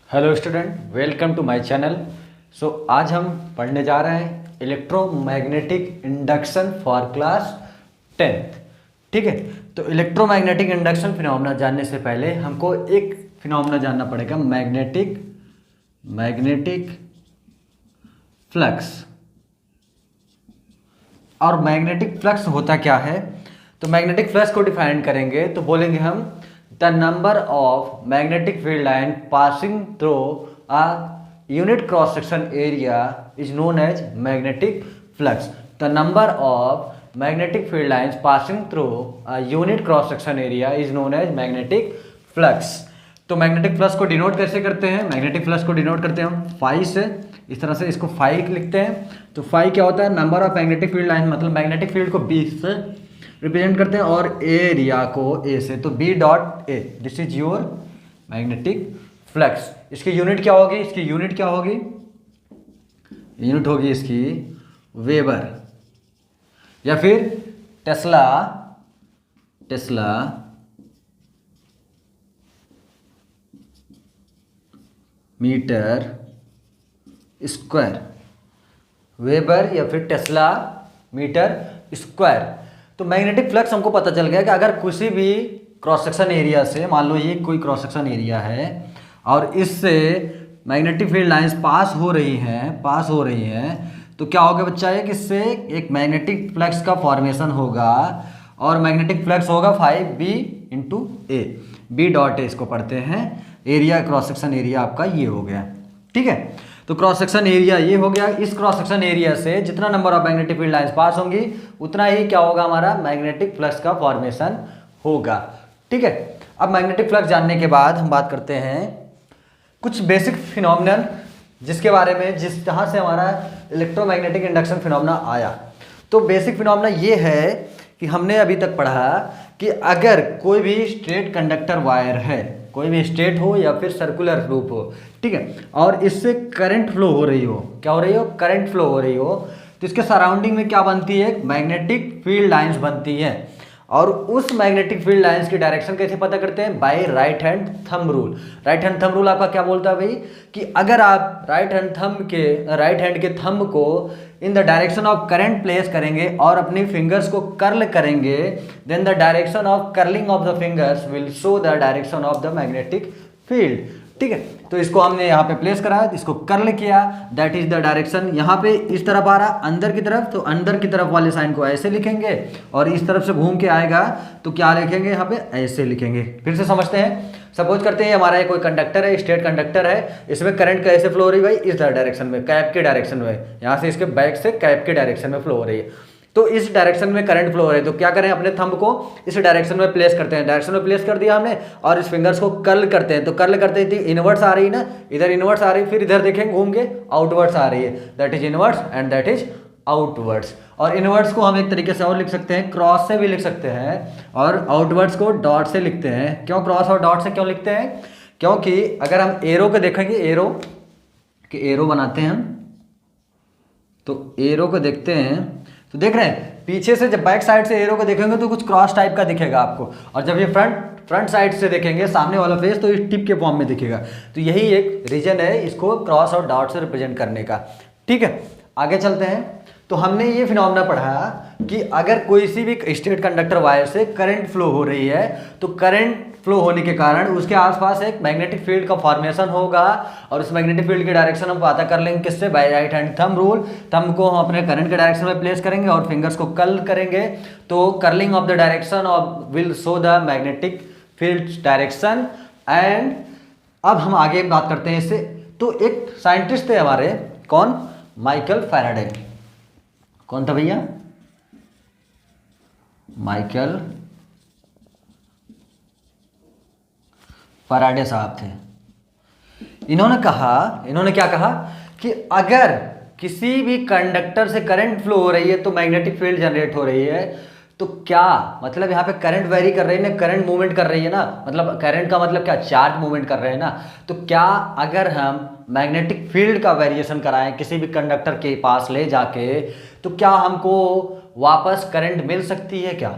Hello student, welcome to my channel. आज हम पढ़ने जा रहे हैं electromagnetic induction for class 10th। ठीक है, तो इलेक्ट्रोमैग्नेटिक इंडक्शन फिनोमेना जानने से पहले हमको एक फिनोमेना जानना पड़ेगा, मैग्नेटिक फ्लक्स। और मैग्नेटिक फ्लक्स होता क्या है? तो मैग्नेटिक फ्लक्स को डिफाइन करेंगे तो बोलेंगे हम the number of magnetic field line passing through a unit cross section area is known as magnetic flux. The number of magnetic field lines passing through a unit cross section area is known as magnetic flux. तो magnetic flux को denote कैसे करते हैं? Magnetic flux को denote करते हैं हम phi से, इस तरह से इसको फाई लिखते हैं। तो फाई क्या होता है? Number of magnetic field line, मतलब मैग्नेटिक फील्ड को बी से रिप्रेजेंट करते हैं और एरिया को ए से, तो B dot A, this is your magnetic flux. इसकी यूनिट क्या होगी? इसकी यूनिट क्या होगी? यूनिट होगी इसकी वेबर या फिर टेस्ला मीटर स्क्वायर, वेबर या फिर टेस्ला मीटर स्क्वायर। तो मैग्नेटिक फ्लक्स हमको पता चल गया कि अगर किसी भी क्रॉस सेक्शन एरिया से, मान लो ये कोई क्रॉस सेक्शन एरिया है और इससे मैग्नेटिक फील्ड लाइंस पास हो रही हैं, तो क्या होगा बच्चा? है कि इससे एक मैग्नेटिक फ्लक्स का फॉर्मेशन होगा और मैग्नेटिक फ्लक्स होगा 5b into A, B dot A इसको पढ़ते हैं। एरिया, क्रॉस सेक्शन एरिया आपका ये हो गया। ठीक है, तो क्रॉस सेक्शन एरिया ये हो गया। इस क्रॉस सेक्शन एरिया से जितना number of magnetic field lines pass होंगी उतना ही क्या होगा? हमारा मैग्नेटिक फ्लक्स का फॉर्मेशन होगा। ठीक है, अब मैग्नेटिक फ्लक्स जानने के बाद हम बात करते हैं कुछ बेसिक फिनोमिनन जिसके बारे में, जहाँ से हमारा इलेक्ट्रोमैग्नेटिक इंडक्शन फिनोमिना आया। तो बेसिक फिनोमिना ये है कि हमने अभी तक पढ़ा कि अगर कोई भी स्ट्रेट कंडक्टर वायर है, कोई भी स्ट्रेट हो या फिर सर्कुलर लूप हो, ठीक है, और इससे करंट फ्लो हो रही हो, क्या हो रही हो? करंट फ्लो हो रही हो, तो इसके सराउंडिंग में क्या बनती है? मैग्नेटिक फील्ड लाइंस बनती हैं। और उस मैग्नेटिक फील्ड लाइंस की डायरेक्शन कैसे पता करते हैं? By right hand thumb rule. Right hand thumb rule आपका क्या बोलता है भाई? कि अगर आप राइट हैंड के थंब को in the direction of current place करेंगे और अपनी फिंगर्स को कर्ल करेंगे, then the direction of curling of the fingers will show the direction of the magnetic field. ठीक है, तो इसको हमने यहाँ पे प्लेस करा, इसको कर्ल किया, दैट इज द डायरेक्शन। यहाँ पे इस तरफ आ रहा अंदर की तरफ, तो अंदर की तरफ वाले साइन को ऐसे लिखेंगे और इस तरफ से घूम के आएगा तो क्या लिखेंगे? यहाँ पे ऐसे लिखेंगे। फिर से समझते हैं। सपोज करते हैं हमारा कोई कंडक्टर है, स्ट्रेट कंडक्टर है, इसमें करंट कैसे फ्लो हो रही है भाई? इस डायरेक्शन में, कैप के डायरेक्शन में, यहाँ से इसके बैक से कैप के डायरेक्शन में फ्लो हो रही है। तो इस डायरेक्शन में करंट फ्लो हो रही है, तो क्या करें? अपने थंब को इस डायरेक्शन में प्लेस करते हैं। डायरेक्शन में प्लेस कर दिया हमने और इस फिंगर्स को कर्ल करते हैं। तो कर्ल करते ही इनवर्ट्स आ रही है ना, इधर इनवर्ट्स आ रही है, फिर इधर देखेंगे घूम के आउटवर्ड्स आ रही है, that is inverts and that is outwards. और इनवर्ट्स को हम एक तरीके से और लिख सकते हैं, क्रॉस से भी लिख सकते हैं, और आउटवर्ड्स को डॉट से लिखते हैं। क्यों क्रॉस और डॉट से क्यों लिखते हैं? क्योंकि अगर हम एरो को देखेंगे, एरो बनाते हैं हम, तो एरो को देखते हैं तो देख रहे हैं पीछे से, जब बैक साइड से एरो को देखेंगे तो कुछ क्रॉस टाइप का दिखेगा आपको, और जब ये फ्रंट साइड से देखेंगे सामने वाला फेस, तो इस टिप के फॉर्म में दिखेगा। तो यही एक रीजन है इसको क्रॉस और डॉट से रिप्रेजेंट करने का। ठीक है, आगे चलते हैं। तो हमने ये फिनोमेना पढ़ा कि अगर कोई सी भी स्ट्रेट कंडक्टर वायर से करंट फ्लो हो रही है, तो करंट फ्लो होने के कारण उसके आसपास एक मैग्नेटिक फील्ड का फॉर्मेशन होगा, और उस मैग्नेटिक फील्ड की डायरेक्शन हम पता कर लेंगे किससे? By right hand thumb rule. Thumb को हम अपने करंट के डायरेक्शन में प्लेस करेंगे और फिंगर्स को कर्ल करेंगे, तो curling of the direction of will show the magnetic field direction. And अब हम आगे बात करते हैं इससे। तो एक साइंटिस्ट थे हमारे, कौन? Michael Faraday. कौन था भैया? माइकल फैराडे साहब थे। इन्होंने क्या कहा कि अगर किसी भी कंडक्टर से करंट फ्लो हो रही है तो मैग्नेटिक फील्ड जनरेट हो रही है, तो क्या मतलब? यहाँ पे करंट वेरी कर रही है ना, करंट मूवमेंट कर रही है ना, मतलब करंट का मतलब क्या? चार्ज मूवमेंट कर रहे हैं ना। तो क्या अगर हम मैग्नेटिक फील्ड का वेरिएशन कराएं किसी भी कंडक्टर के पास ले जाके, तो क्या हमको वापस करंट मिल सकती है क्या?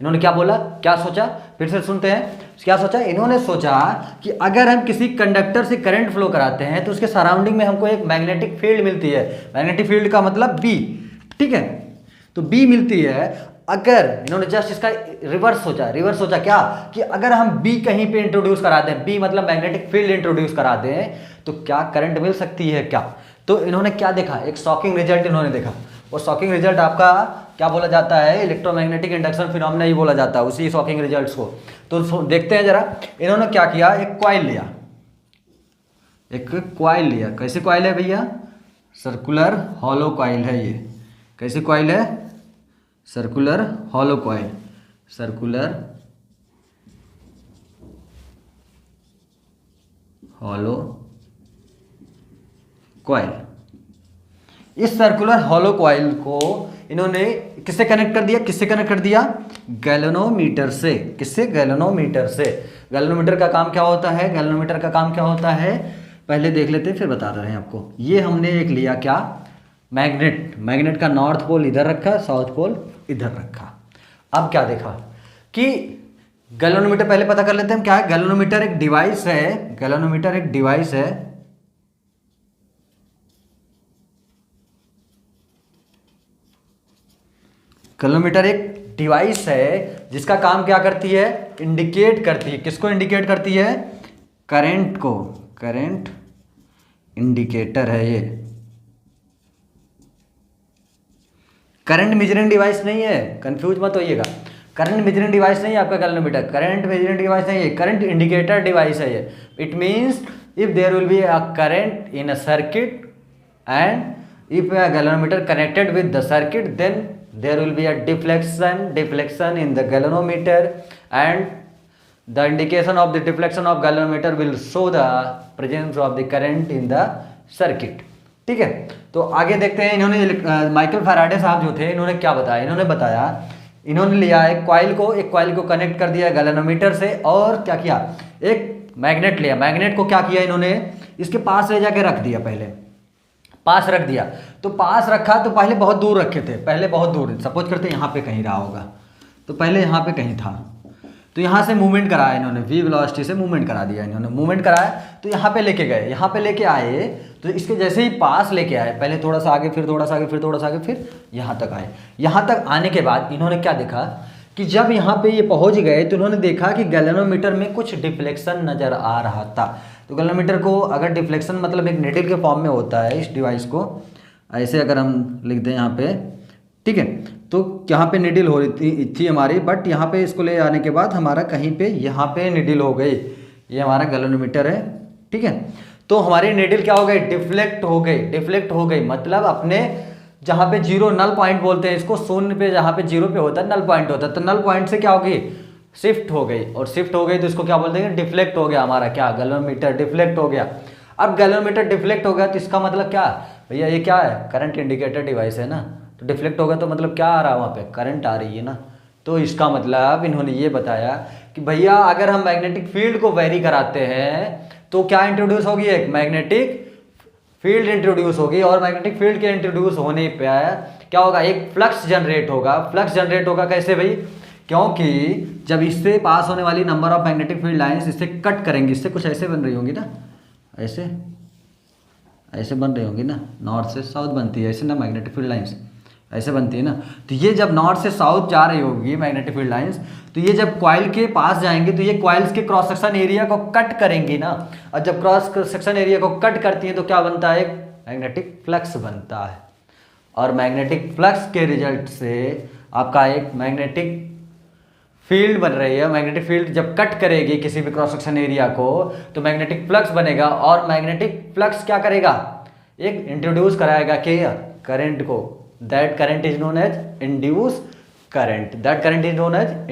इन्होंने क्या बोला, क्या सोचा? फिर से सुनते हैं। क्या सोचा, इन्होंने सोचा कि अगर हम किसी कंडक्टर से करंट फ्लो कराते हैं तो उसके सराउंडिंग में हमको एक मैग्नेटिक फील्ड मिलती है, मैग्नेटिक फील्ड का मतलब बी, ठीक है, तो बी मिलती है। अगर इन्होंने जस्ट इसका रिवर्स सोचा क्या, कि अगर हम बी कहीं पे इंट्रोड्यूस करा दें, बी मतलब मैग्नेटिक फील्ड इंट्रोड्यूस करा दें, तो क्या करंट मिल सकती है क्या। तो इन्होंने क्या देखा, एक शॉकिंग रिजल्ट इन्होंने देखा, और शॉकिंग रिजल्ट आपका क्या बोला जाता है, इलेक्ट्रोमैग्नेटिक इंडक्शन फिनोमेना ही बोला जाता है, उसी शॉकिंग रिजल्ट्स को। तो देखते हैं जरा, इन्होंने क्या किया, एक कॉइल लिया, कैसे कॉइल है भैया, सर्कुलर हॉलो कॉइल है ये, कैसे कॉइल है, circular hollow coil, circular hollow coil. इस सर्कुलर हॉलो कॉइल को इन्होंने किससे कनेक्ट कर दिया, गैल्वेनोमीटर से। किससे, गैल्वेनोमीटर से। गैल्वेनोमीटर का काम क्या होता है, पहले देख लेते हैं फिर बता रहे हैं आपको। ये हमने एक लिया क्या, मैग्नेट का नॉर्थ पोल इधर रखा, साउथ पोल इधर रखा। अब क्या देखा कि गैल्वेनोमीटर, पहले पता कर लेते हैं हम क्या है। गैल्वेनोमीटर एक डिवाइस है, गैल्वेनोमीटर एक डिवाइस है, जिसका काम क्या करती है, इंडिकेट करती है। किसको इंडिकेट करती है, करंट को, करंट इंडिकेटर है ये। करंट मेजरिंग डिवाइस नहीं है, कंफ्यूज मत होइएगा, करंट मेजरिंग डिवाइस नहीं है आपका गैल्वेनोमीटर, करंट मेजरिंग डिवाइस नहीं है, करंट इंडिकेटर डिवाइस है ये। It means if there will be a current in a circuit and if a galvanometer connected with the circuit, then there will be a deflection in the galvanometer, and the indication of the deflection of galvanometer will show the presence of the current in the circuit। ठीक है, तो आगे देखते हैं। इन्होंने Michael Faraday साहब जो थे, इन्होंने क्या बताया, इन्होंने लिया एक कॉइल को कनेक्ट कर दिया गैल्वेनोमीटर से, और क्या किया, एक मैग्नेट लिया, मैग्नेट को क्या किया इन्होंने, इसके पास ले जाके रख दिया, पहले पास रख दिया। तो पास रखा तो पहले बहुत दूर रखे थे, सपोज करते यहाँ पे कहीं रहा होगा, तो पहले यहाँ पे कहीं था, तो यहाँ से मूवमेंट कराया इन्होंने, वी वेलोसिटी से मूवमेंट करा दिया इन्होंने, मूवमेंट कराया तो यहाँ पे लेके गए, यहाँ पे लेके आए, तो इसके जैसे ही पास लेके आए, पहले थोड़ा सा आगे, फिर थोड़ा सा आगे, फिर थोड़ा सा आगे, फिर यहाँ तक आए। यहाँ तक आने के बाद इन्होंने क्या देखा कि जब यहाँ पे ये पहुँच गए तो इन्होंने देखा कि गैल्वेनोमीटर में कुछ डिफ्लेक्शन नज़र आ रहा था। तो गैल्वेनोमीटर को अगर डिफ्लेक्शन मतलब एक निडल के फॉर्म में होता है, इस डिवाइस को ऐसे अगर हम लिख दें यहाँ पे, ठीक है, तो यहाँ पे निडल हो रही थी हमारी, बट यहाँ पे इसको ले आने के बाद हमारा कहीं पे यहाँ पे निडल हो गई, ये हमारा गैल्वेनोमीटर है, ठीक है। तो हमारी निडल क्या हो गई, डिफ्लेक्ट हो गई, मतलब अपने जहाँ पे जीरो, नल पॉइंट बोलते हैं इसको, शून्य पे जहाँ पे जीरो पे होता है नल पॉइंट होता है, तो नल पॉइंट से क्या होगी, शिफ्ट हो गई, और शिफ्ट हो गई तो इसको क्या बोलते हैं, डिफ्लेक्ट हो गया हमारा क्या, गैल्वेनोमीटर डिफ्लेक्ट हो गया। अब गैल्वेनोमीटर डिफ्लेक्ट हो गया तो इसका मतलब क्या भैया, ये क्या है, करंट इंडिकेटर डिवाइस है ना, तो डिफ्लेक्ट होगा तो मतलब क्या आ रहा है वहाँ पे, करंट आ रही है ना। तो इसका मतलब इन्होंने ये बताया कि भैया अगर हम मैग्नेटिक फील्ड को वेरी कराते हैं तो क्या इंट्रोड्यूस होगी, एक मैग्नेटिक फील्ड इंट्रोड्यूस होगी, और मैग्नेटिक फील्ड के इंट्रोड्यूस होने पे क्या होगा, एक फ्लक्स जनरेट होगा। कैसे भाई, क्योंकि जब इससे पास होने वाली number of magnetic field lines इससे कट करेंगे, इससे कुछ ऐसे बन रही होंगी ना, ऐसे बन रही होंगी ना, नॉर्थ से साउथ बनती है ऐसे ना, मैग्नेटिक फील्ड लाइंस ऐसे बनती है ना। तो ये जब नॉर्थ से साउथ जा रही होगी मैग्नेटिक फील्ड लाइंस, तो ये जब कॉइल के पास जाएंगे तो ये कॉइल्स के क्रॉस सेक्शन एरिया को कट करेंगी ना, और जब क्रॉस सेक्शन एरिया को कट करती है तो क्या बनता है, एक मैग्नेटिक फ्लक्स बनता है, और मैग्नेटिक फ्लक्स के रिजल्ट से आपका एक मैग्नेटिक फील्ड बन रही है। मैग्नेटिक फील्ड जब कट करेगी किसी भी क्रॉस सेक्शन एरिया को तो मैग्नेटिक फ्लक्स बनेगा, और मैग्नेटिक फ्लक्स क्या करेगा, एक इंट्रोड्यूस कराएगा कि करंट को, that current is known as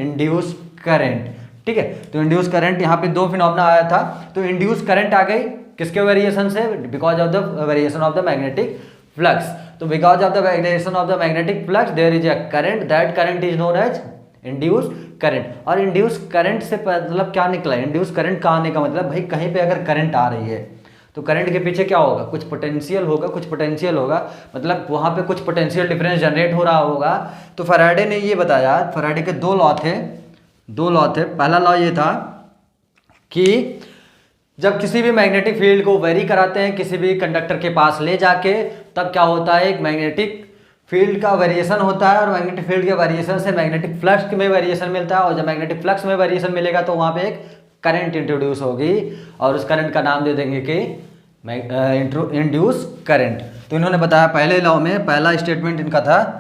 induce current, ठीक है। तो इंड्यूस करंट, यहाँ पे दो फिनोमेना आया था, तो इंड्यूस करंट आ गई किसके वेरिएशन से, because of the variation of the magnetic flux. तो because of the variation of the magnetic flux there is a current, that current is known as induce current. और induce current से मतलब क्या निकला, induce current का आने का मतलब भाई कहीं पे अगर करंट आ रही है तो करंट के पीछे क्या होगा, कुछ पोटेंशियल होगा, मतलब वहाँ पे कुछ पोटेंशियल डिफरेंस जनरेट हो रहा होगा। तो फैराडे ने ये बताया, फैराडे के दो लॉ थे। पहला लॉ ये था कि जब किसी भी मैग्नेटिक फील्ड को वेरी कराते हैं किसी भी कंडक्टर के पास ले जाके, तब क्या होता है, एक मैग्नेटिक फील्ड का वेरिएशन होता है और मैग्नेटिक फील्ड के वेरिएशन से मैग्नेटिक फ्लक्स में वेरिएशन मिलता है, और जब मैग्नेटिक फ्लक्स में वेरिएशन मिलेगा तो वहाँ पे एक करंट इंट्रोड्यूस होगी और उस करंट का नाम दे देंगे कि इंड्यूस करंट। तो इन्होंने बताया पहले लॉ में पहला स्टेटमेंट इनका था,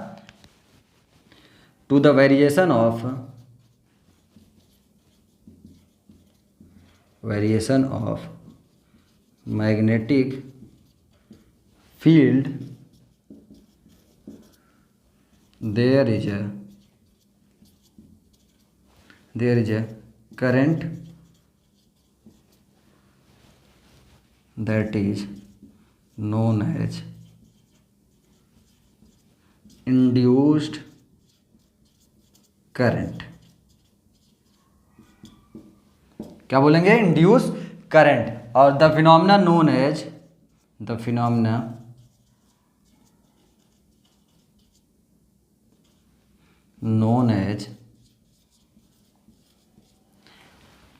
to the variation of magnetic field there is a current that is known as induced current। क्या बोलेंगे, इंड्यूस करंट। और the phenomena known as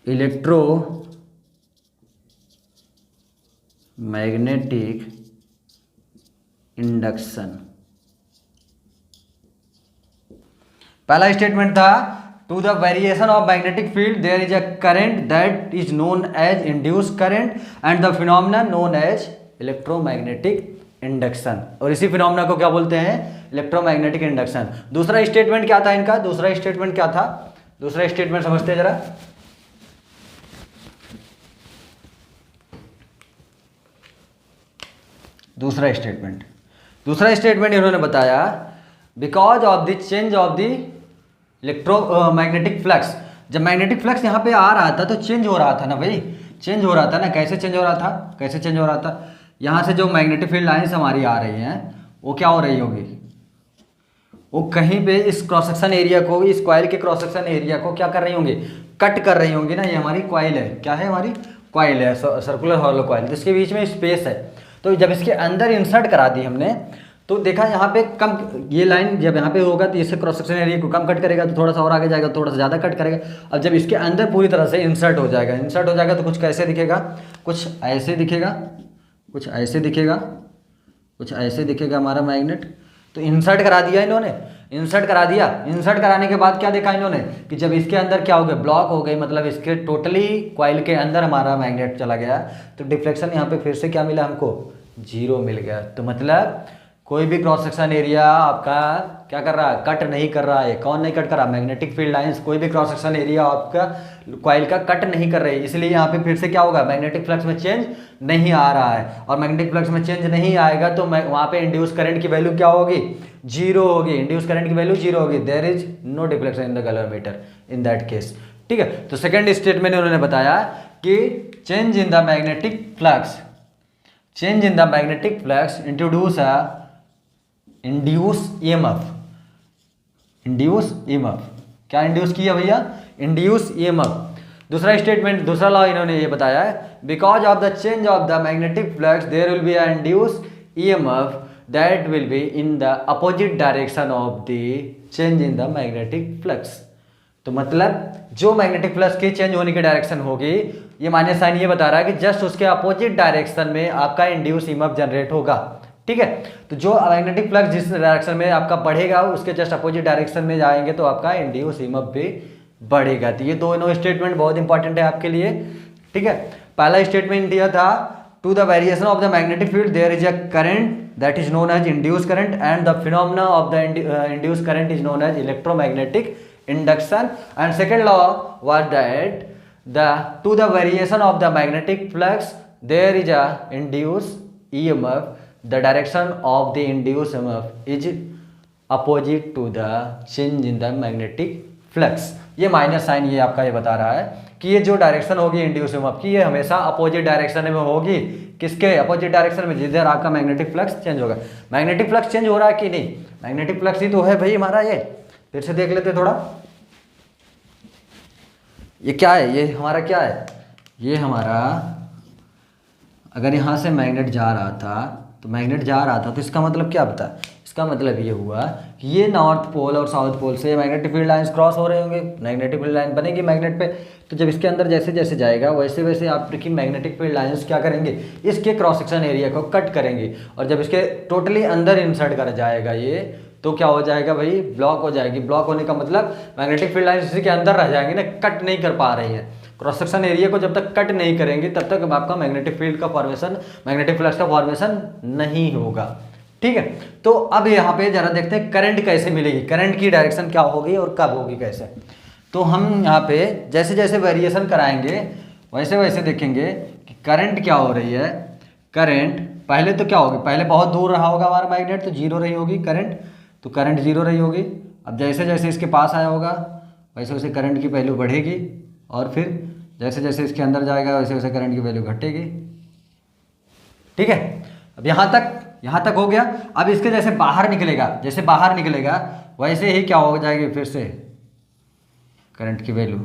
electromagnetic induction. पहला स्टेटमेंट था, to the variation of magnetic field there is a current that is known as induce current and the phenomena known as electromagnetic induction. और इसी phenomena को क्या बोलते हैं, electromagnetic induction. दूसरा statement क्या था इनका, दूसरा स्टेटमेंट क्या था, दूसरा स्टेटमेंट समझते हैं जरा। दूसरा स्टेटमेंट इन्होंने बताया, because of the change of the electromagnetic flux. जब मैग्नेटिक फ्लक्स यहाँ पे आ रहा था तो चेंज हो रहा था ना भाई, चेंज हो रहा था ना। कैसे चेंज हो रहा था, यहाँ से जो मैग्नेटिक फील्ड लाइन्स हमारी आ रही हैं वो क्या हो रही होगी, वो कहीं पे इस क्रॉस सेक्शन एरिया को, इस कॉइल के क्रॉस सेक्शन एरिया को क्या कर रही होंगी, कट कर रही होंगी ना। ये हमारी कॉइल है, क्या है, हमारी कॉइल है, सर्कुलर हॉलो कॉइल, जिसके बीच में स्पेस है। तो जब इसके अंदर इंसर्ट करा दी हमने तो देखा यहाँ पे कम, ये लाइन जब यहाँ पे होगा तो इससे क्रॉस सेक्शन एरिया को कम कट करेगा, तो थोड़ा सा और आगे जाएगा, थोड़ा सा ज़्यादा कट करेगा। अब जब इसके अंदर पूरी तरह से इंसर्ट हो जाएगा तो कुछ कैसे दिखेगा, कुछ ऐसे दिखेगा हमारा मैग्नेट। तो इंसर्ट करा दिया इन्होंने, इंसर्ट कराने के बाद क्या देखा इन्होंने कि जब इसके अंदर क्या हो गया, ब्लॉक हो गई, मतलब इसके टोटली कॉइल के अंदर हमारा मैग्नेट चला गया, तो डिफ्लेक्शन यहाँ पे फिर से क्या मिला हमको, 0 मिल गया। तो मतलब कोई भी क्रॉस सेक्शन एरिया आपका क्या कर रहा है, कट नहीं कर रहा है। कौन नहीं कट कर रहा, मैग्नेटिक फील्ड लाइंस कोई भी क्रॉस सेक्शन एरिया आपका कॉइल का कट नहीं कर रही, इसलिए यहाँ पे फिर से क्या होगा, मैग्नेटिक फ्लक्स में चेंज नहीं आ रहा है। और मैग्नेटिक फ्लक्स में चेंज नहीं आएगा तो वहाँ पे इंड्यूस करंट की वैल्यू क्या होगी, 0 होगी। इंड्यूस करंट की वैल्यू 0 होगी, there is no deflection in the galvanometer in that case. ठीक है, तो सेकेंड स्टेटमेंट उन्होंने बताया कि change in the magnetic flux introduce induce EMF. क्या इंड्यूस किया भैया, इंड्यूस ईएमएफ। दूसरा स्टेटमेंट, दूसरा लॉ इन्होंने ये बताया है, because of the change of the magnetic flux there will be induce EMF that will be in the opposite direction of the change in the magnetic flux. तो मतलब जो magnetic flux के change होने की डायरेक्शन होगी, ये minus sign ये बता रहा है कि जस्ट उसके अपोजिट डायरेक्शन में आपका इंड्यूस ईएमएफ जनरेट होगा। ठीक है, तो जो मैग्नेटिक फ्लक्स जिस डायरेक्शन में आपका बढ़ेगा उसके जस्ट अपोजिट डायरेक्शन में जाएंगे तो आपका इंड्यूस ईएमएफ भी बढ़ेगा। तो ये दोनों स्टेटमेंट बहुत इंपॉर्टेंट है आपके लिए। ठीक है, पहला स्टेटमेंट दिया था, to the variation of the magnetic field there is a current that is known as induce current and the phenomena of the induce current is known as electromagnetic induction. And second law was that to the variation of the magnetic flux there is a induced EMF, the direction of the induced EMF is opposite to the change in the magnetic flux। ये minus sign ये आपका ये बता रहा है कि ये जो डायरेक्शन होगी इंड्यूस EMF की, ये हमेशा अपोजिट डायरेक्शन में होगी। किसके अपोजिट डायरेक्शन में, जिधर आपका मैग्नेटिक फ्लक्स चेंज होगा। मैग्नेटिक फ्लक्स चेंज हो रहा है कि नहीं, मैग्नेटिक फ्लक्स ही तो है भाई हमारा। ये फिर से देख लेते थोड़ा, ये क्या है, ये हमारा क्या है, ये हमारा अगर यहाँ से मैग्नेट जा रहा था तो इसका मतलब क्या बता, इसका मतलब ये हुआ कि ये नॉर्थ पोल और साउथ पोल से मैग्नेटिक फील्ड लाइंस क्रॉस हो रहे होंगे, मैग्नेटिक फील्ड लाइन बनेगी मैग्नेट पे। तो जब इसके अंदर जैसे जैसे जाएगा वैसे वैसे आपकी मैग्नेटिक फील्ड लाइंस क्या करेंगे, इसके क्रॉस सेक्शन एरिया को कट करेंगे, और जब इसके टोटली अंदर इंसर्ट कर जाएगा ये, तो क्या हो जाएगा भाई, ब्लॉक हो जाएगी। ब्लॉक होने का मतलब मैग्नेटिक फील्ड लाइंस इसी के अंदर रह जाएंगी ना, कट नहीं कर पा रही है। क्रॉस सेक्शन एरिया को जब तक कट नहीं करेंगे तब तक आपका मैग्नेटिक फील्ड का फॉर्मेशन, मैग्नेटिक फ्लक्स का फॉर्मेशन नहीं होगा। ठीक है, तो अब यहाँ पे जरा देखते हैं करंट कैसे मिलेगी, करंट की डायरेक्शन क्या होगी और कब होगी कैसे। तो हम यहाँ पे जैसे जैसे वेरिएशन कराएंगे वैसे वैसे देखेंगे कि करंट क्या हो रही है। करंट पहले तो क्या होगी, पहले बहुत दूर रहा होगा हमारा मैग्नेट, तो जीरो रही होगी करंट, तो करंट जीरो रही होगी। अब जैसे जैसे इसके पास आया होगा वैसे वैसे करंट की वैल्यू बढ़ेगी, और फिर जैसे जैसे इसके अंदर जाएगा वैसे वैसे करंट की वैल्यू घटेगी। ठीक है, अब यहाँ तक हो गया। अब इसके जैसे बाहर निकलेगा, जैसे बाहर निकलेगा वैसे ही क्या हो जाएगी, फिर से करंट की वैल्यू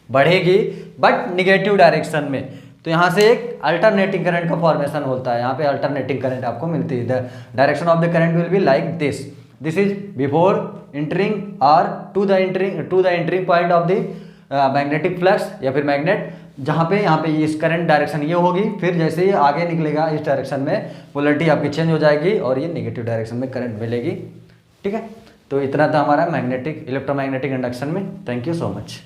बढ़ेगी बट निगेटिव डायरेक्शन में। तो यहाँ से एक अल्टरनेटिंग करंट का फॉर्मेशन होता है, यहाँ पे अल्टरनेटिंग करंट आपको मिलती है। The direction of the current will be like this, this is before entering और to the entering point of the magnetic flux या फिर मैग्नेट, जहाँ पे यहाँ पे इस करंट डायरेक्शन ये होगी, फिर जैसे ही आगे निकलेगा इस डायरेक्शन में पोलरिटी आपकी चेंज हो जाएगी और ये नेगेटिव डायरेक्शन में करंट मिलेगी। ठीक है, तो इतना था हमारा मैग्नेटिक इलेक्ट्रोमैग्नेटिक इंडक्शन में। Thank you so much.